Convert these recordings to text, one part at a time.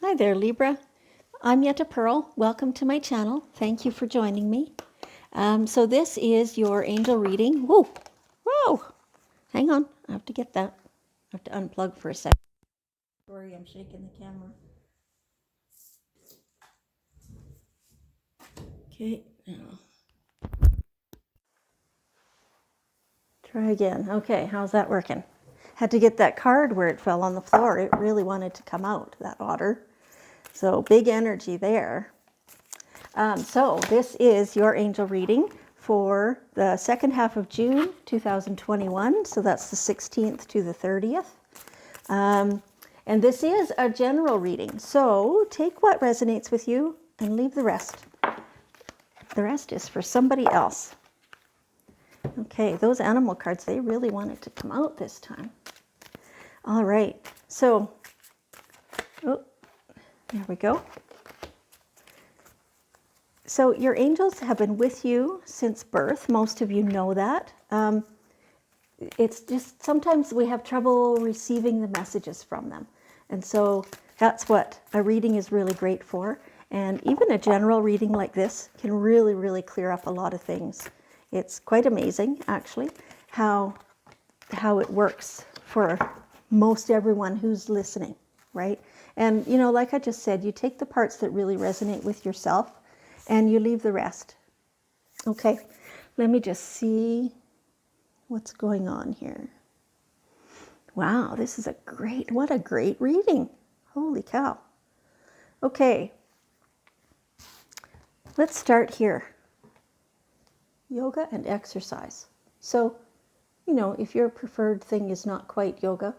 Hi there, Libra. I'm Yetta Pearl. Welcome to my channel. Thank you for joining me. So this is your angel reading. Whoa, whoa, hang on. I have to get that. I have to unplug for a second. Sorry, I'm shaking the camera. Okay, now. Try again. Okay, how's that working? Had to get that card where it fell on the floor. It really wanted to come out, that otter. So big energy there. So this is your angel reading for the second half of June 2021. So that's the 16th to the 30th. And this is a general reading. So take what resonates with you and leave the rest. The rest is for somebody else. Okay, those animal cards, they really wanted to come out this time. All right, so, oh, there we go. So your angels have been with you since birth. Most of you know that. It's just sometimes we have trouble receiving the messages from them. And so that's what a reading is really great for. And even a general reading like this can really, really clear up a lot of things. It's quite amazing, actually, how it works for most everyone who's listening, right? And, you know, like I just said, you take the parts that really resonate with yourself and you leave the rest. Okay, let me just see what's going on here. Wow, this is what a great reading. Holy cow. Okay, let's start here. Yoga and exercise. So, you know, if your preferred thing is not quite yoga,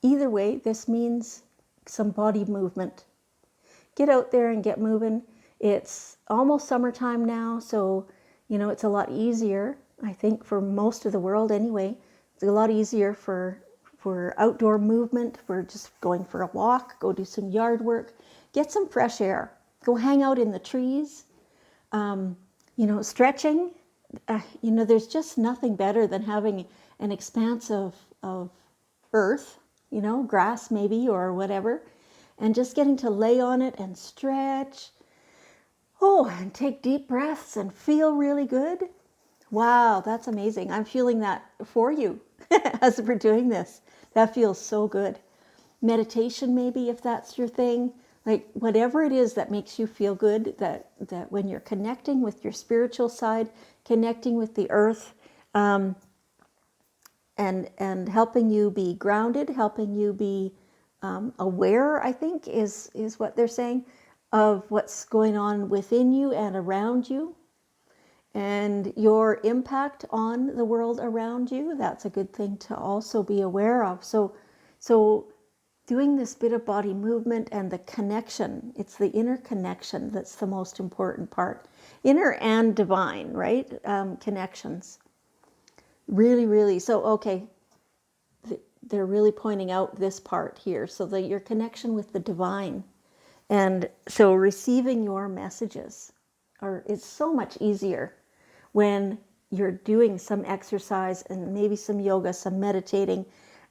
either way, this means some body movement. Get out there and get moving. It's almost summertime now, so, you know, it's a lot easier, I think, for most of the world anyway. It's a lot easier for outdoor movement, for just going for a walk, go do some yard work, get some fresh air, go hang out in the trees, you know, stretching. You know, there's just nothing better than having an expanse of earth, you know, grass maybe or whatever, and just getting to lay on it and stretch. Oh, and take deep breaths and feel really good. Wow, that's amazing. I'm feeling that for you as we're doing this. That feels so good. Meditation, maybe, if that's your thing. Like whatever it is that makes you feel good, that when you're connecting with your spiritual side, connecting with the earth, and helping you be grounded, helping you be aware, I think, is what they're saying, of what's going on within you and around you, and your impact on the world around you. That's a good thing to also be aware of. So doing this bit of body movement and the connection, it's the inner connection that's the most important part. Inner and divine, right? Connections. Really, really. So, okay, they're really pointing out this part here. So your connection with the divine. And so receiving your messages is so much easier when you're doing some exercise and maybe some yoga, some meditating.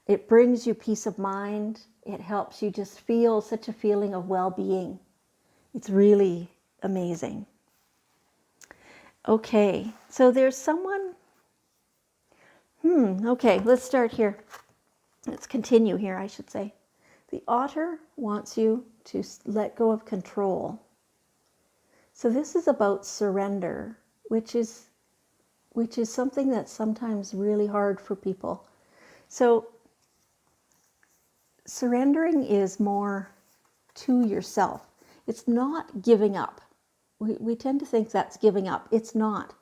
It brings you peace of mind. It helps you just feel such a feeling of well-being. It's really amazing. Okay, so there's someone. Okay, let's start here. Let's continue here, I should say. The otter wants you to let go of control. So this is about surrender, which is something that's sometimes really hard for people. So surrendering is more to yourself. It's not giving up. We tend to think that's giving up. It's not.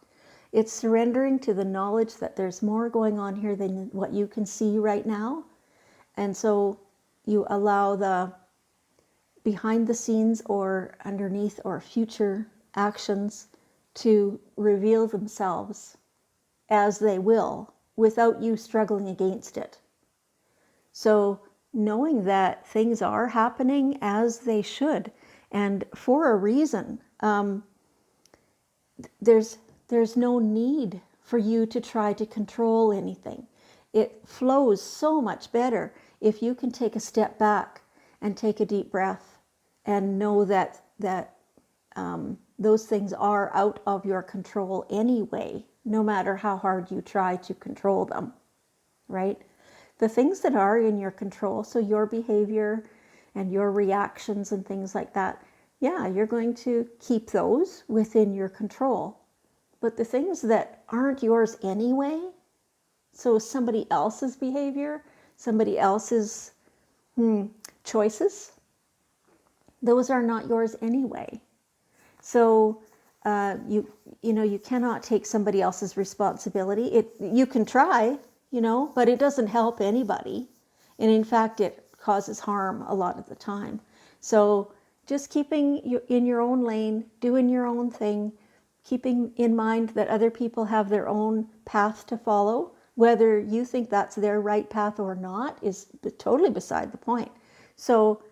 It's surrendering to the knowledge that there's more going on here than what you can see right now. And so you allow the behind the scenes or underneath or future actions to reveal themselves as they will without you struggling against it. So knowing that things are happening as they should and for a reason, there's no need for you to try to control anything. It flows so much better if you can take a step back and take a deep breath and know that those things are out of your control anyway, no matter how hard you try to control them, right? The things that are in your control, so your behavior and your reactions and things like that, yeah, you're going to keep those within your control. But the things that aren't yours anyway, so somebody else's behavior, somebody else's choices, those are not yours anyway. So you cannot take somebody else's responsibility. You can try, but it doesn't help anybody, and in fact, it causes harm a lot of the time. So just keeping you in your own lane, doing your own thing, keeping in mind that other people have their own path to follow. Whether you think that's their right path or not is totally beside the point. So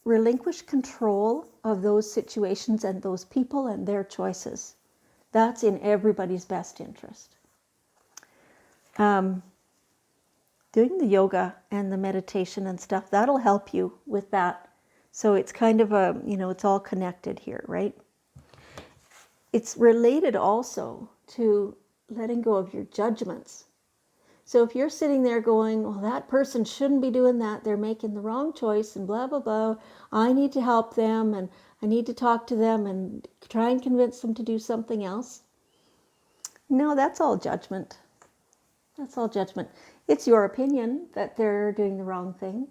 relinquish control of those situations and those people and their choices. That's in everybody's best interest. Doing the yoga and the meditation and stuff, that'll help you with that. So it's kind of it's all connected here, right? It's related also to letting go of your judgments. So if you're sitting there going, well, that person shouldn't be doing that, they're making the wrong choice and blah, blah, blah, I need to help them and I need to talk to them and try and convince them to do something else. No, that's all judgment. That's all judgment. It's your opinion that they're doing the wrong thing,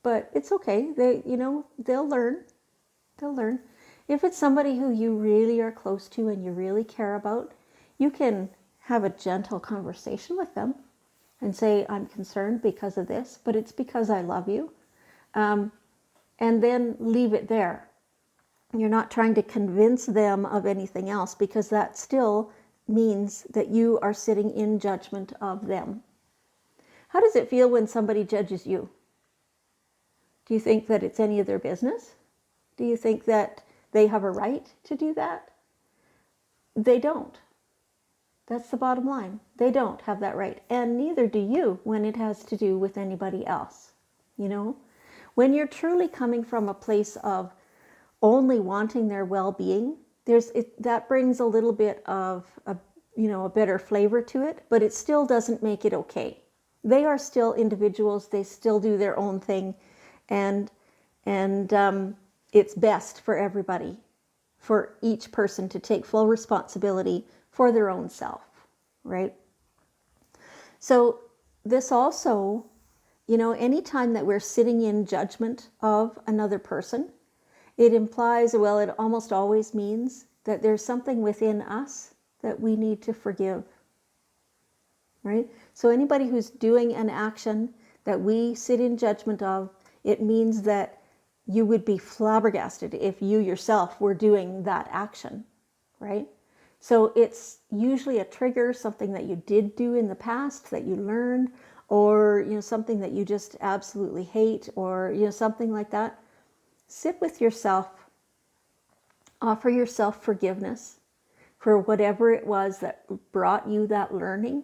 but it's okay. They'll learn. They'll learn. If it's somebody who you really are close to and you really care about, you can have a gentle conversation with them and say, I'm concerned because of this, but it's because I love you. And then leave it there. You're not trying to convince them of anything else, because that still means that you are sitting in judgment of them. How does it feel when somebody judges you? Do you think that it's any of their business? Do you think that they have a right to do that? They don't. That's the bottom line. They don't have that right. And neither do you when it has to do with anybody else. When you're truly coming from a place of only wanting their well-being, that brings a little bit of a better flavor to it, but it still doesn't make it okay. They are still individuals. They still do their own thing, and it's best for everybody, for each person to take full responsibility for their own self, right? So this also, anytime that we're sitting in judgment of another person, it implies, well, it almost always means that there's something within us that we need to forgive, right? So anybody who's doing an action that we sit in judgment of, it means that you would be flabbergasted if you yourself were doing that action, right? So it's usually a trigger, something that you did do in the past that you learned, or something that you just absolutely hate, or something like that. Sit with yourself, offer yourself forgiveness for whatever it was that brought you that learning,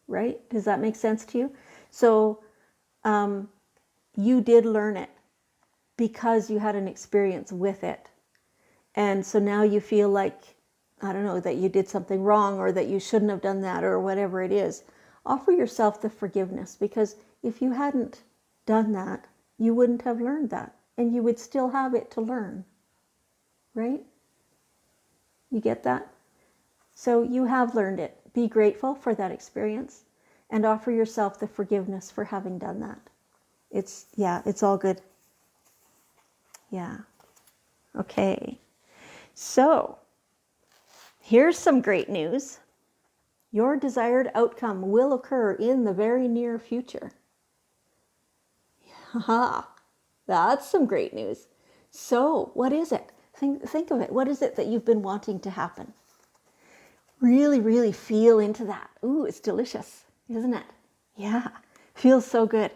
right? Does that make sense to you? So you did learn it because you had an experience with it. And so now you feel like, I don't know, that you did something wrong or that you shouldn't have done that or whatever it is. Offer yourself the forgiveness, because if you hadn't done that, you wouldn't have learned that, and you would still have it to learn, right? You get that? So you have learned it. Be grateful for that experience and offer yourself the forgiveness for having done that. It's all good. Yeah. Okay. So here's some great news. Your desired outcome will occur in the very near future. Haha, that's some great news. So what is it? Think of it. What is it that you've been wanting to happen? Really, really feel into that. Ooh, it's delicious, isn't it? Yeah, feels so good.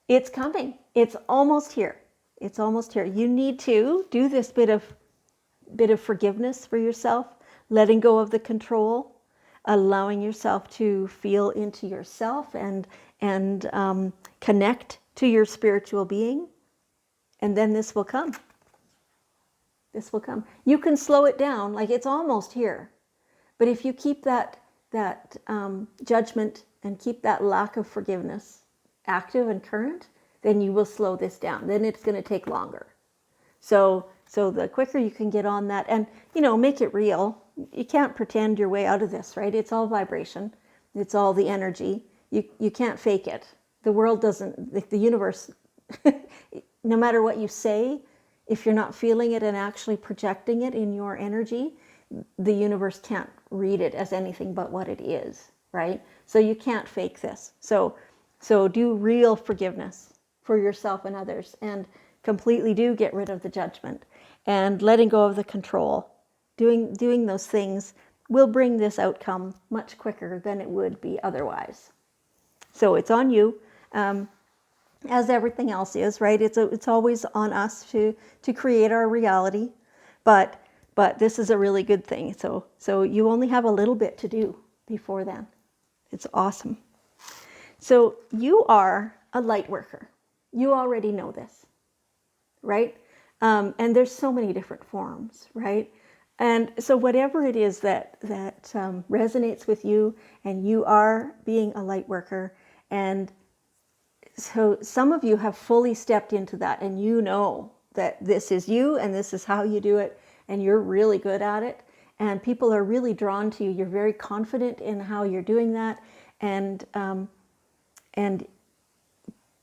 It's coming. It's almost here. It's almost here. You need to do this bit of forgiveness for yourself, letting go of the control, allowing yourself to feel into yourself and connect to your spiritual being, And then this will come. This will come. You can slow it down, like it's almost here. But if you keep that judgment and keep that lack of forgiveness active and current, then you will slow this down. Then it's going to take longer. So the quicker you can get on that and, make it real. You can't pretend your way out of this, right? It's all vibration. It's all the energy. You can't fake it. The world doesn't, the universe, no matter what you say, if you're not feeling it and actually projecting it in your energy, the universe can't read it as anything but what it is, right? So you can't fake this. So do real forgiveness for yourself and others, and completely do get rid of the judgment and letting go of the control. Doing those things will bring this outcome much quicker than it would be otherwise. So it's on you. As everything else is, right? It's always on us to create our reality, but this is a really good thing. So you only have a little bit to do before then. It's awesome. So you are a light worker. You already know this, right? And there's so many different forms, right? And so whatever it is that resonates with you, and you are being a light worker, and so some of you have fully stepped into that, and you know that this is you and this is how you do it, and you're really good at it, and people are really drawn to you. You're very confident in how you're doing that, and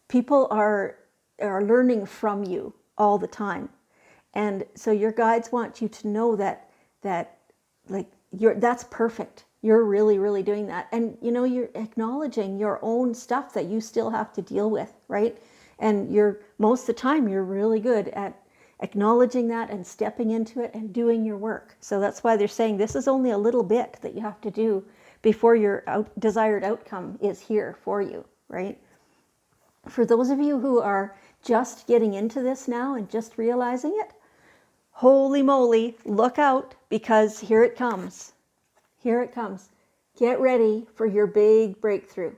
people are learning from you all the time. And so your guides want you to know that like that's perfect. You're really, really doing that. And you're acknowledging your own stuff that you still have to deal with, right? And most of the time you're really good at acknowledging that and stepping into it and doing your work. So that's why they're saying this is only a little bit that you have to do before your desired outcome is here for you, right? For those of you who are just getting into this now and just realizing it, holy moly, look out, because here it comes. Here it comes. Get ready for your big breakthrough,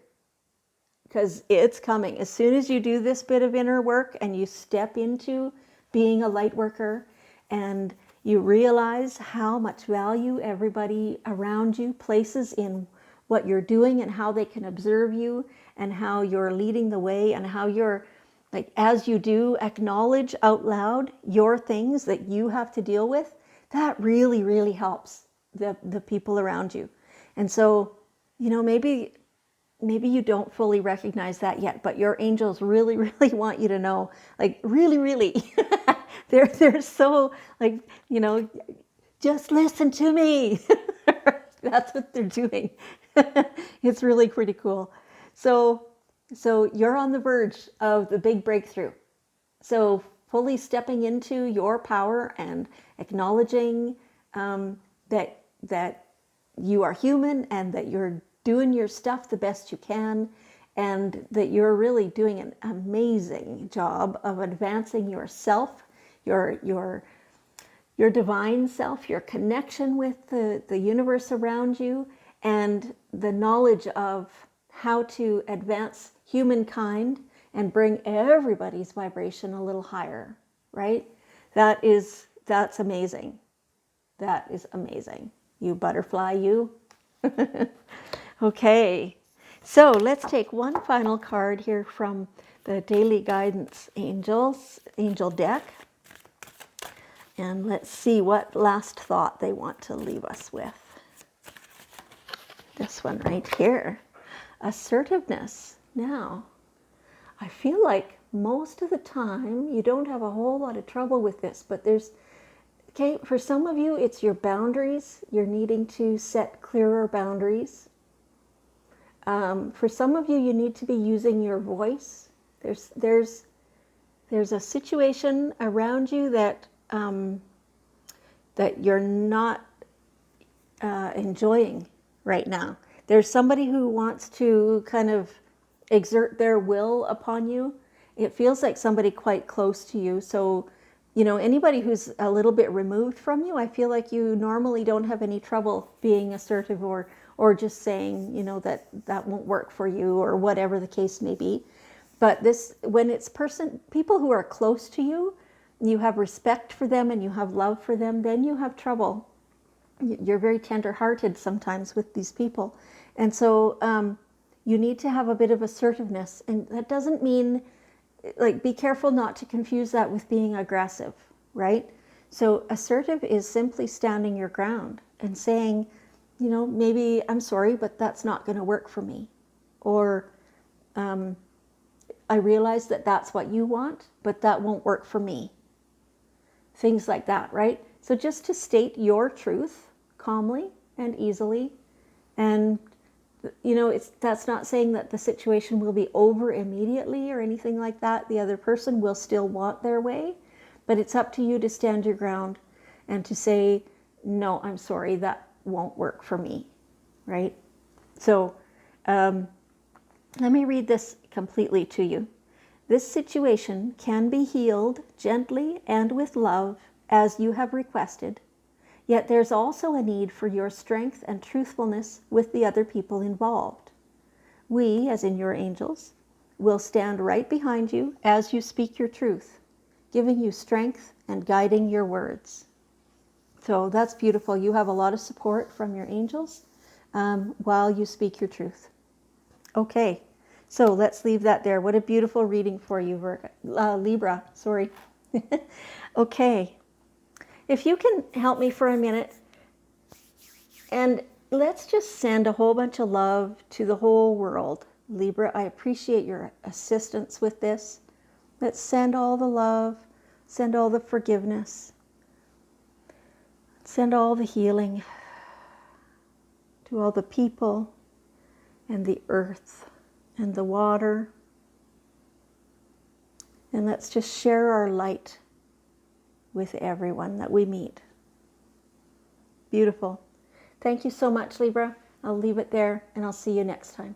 because it's coming. As soon as you do this bit of inner work and you step into being a light worker and you realize how much value everybody around you places in what you're doing and how they can observe you and how you're leading the way and how you're, like, as you do acknowledge out loud your things that you have to deal with, that really, really helps the people around you. And so, maybe you don't fully recognize that yet, but your angels really, really want you to know, like, really, really, they're so, like, just listen to me. That's what they're doing. It's really pretty cool. So you're on the verge of the big breakthrough. So fully stepping into your power and acknowledging that you are human and that you're doing your stuff the best you can, and that you're really doing an amazing job of advancing yourself, your divine self, your connection with the universe around you, and the knowledge of how to advance humankind and bring everybody's vibration a little higher, right? That's amazing. That is amazing. You butterfly, you. Okay, so let's take one final card here from the Daily Guidance angel deck. And let's see what last thought they want to leave us with. This one right here. Assertiveness. Now, I feel like most of the time you don't have a whole lot of trouble with this, but for some of you, it's your boundaries. You're needing to set clearer boundaries. For some of you, you need to be using your voice. There's a situation around you that you're not enjoying right now. There's somebody who wants to kind of exert their will upon you. It feels like somebody quite close to you. So, anybody who's a little bit removed from you, I feel like you normally don't have any trouble being assertive or just saying, that won't work for you or whatever the case may be. But this, when it's people who are close to you, you have respect for them and you have love for them, then you have trouble. You're very tender-hearted sometimes with these people. And so you need to have a bit of assertiveness. And that doesn't mean, like, be careful not to confuse that with being aggressive, right? So assertive is simply standing your ground and saying, you know, maybe I'm sorry, but that's not going to work for me. Or I realize that that's what you want, but that won't work for me. Things like that, right? So just to state your truth calmly and easily. And, you know, that's not saying that the situation will be over immediately or anything like that. The other person will still want their way, but it's up to you to stand your ground and to say, no, I'm sorry, that won't work for me, right? So let me read this completely to you. This situation can be healed gently and with love as you have requested, yet there's also a need for your strength and truthfulness with the other people involved. We, as in your angels, will stand right behind you as you speak your truth, giving you strength and guiding your words. So that's beautiful. You have a lot of support from your angels while you speak your truth. Okay, so let's leave that there. What a beautiful reading for you, Libra. Sorry. Okay, if you can help me for a minute, and let's just send a whole bunch of love to the whole world. Libra, I appreciate your assistance with this. Let's send all the love, send all the forgiveness, send all the healing to all the people and the earth and the water. And let's just share our light with everyone that we meet. Beautiful. Thank you so much, Libra. I'll leave it there and I'll see you next time.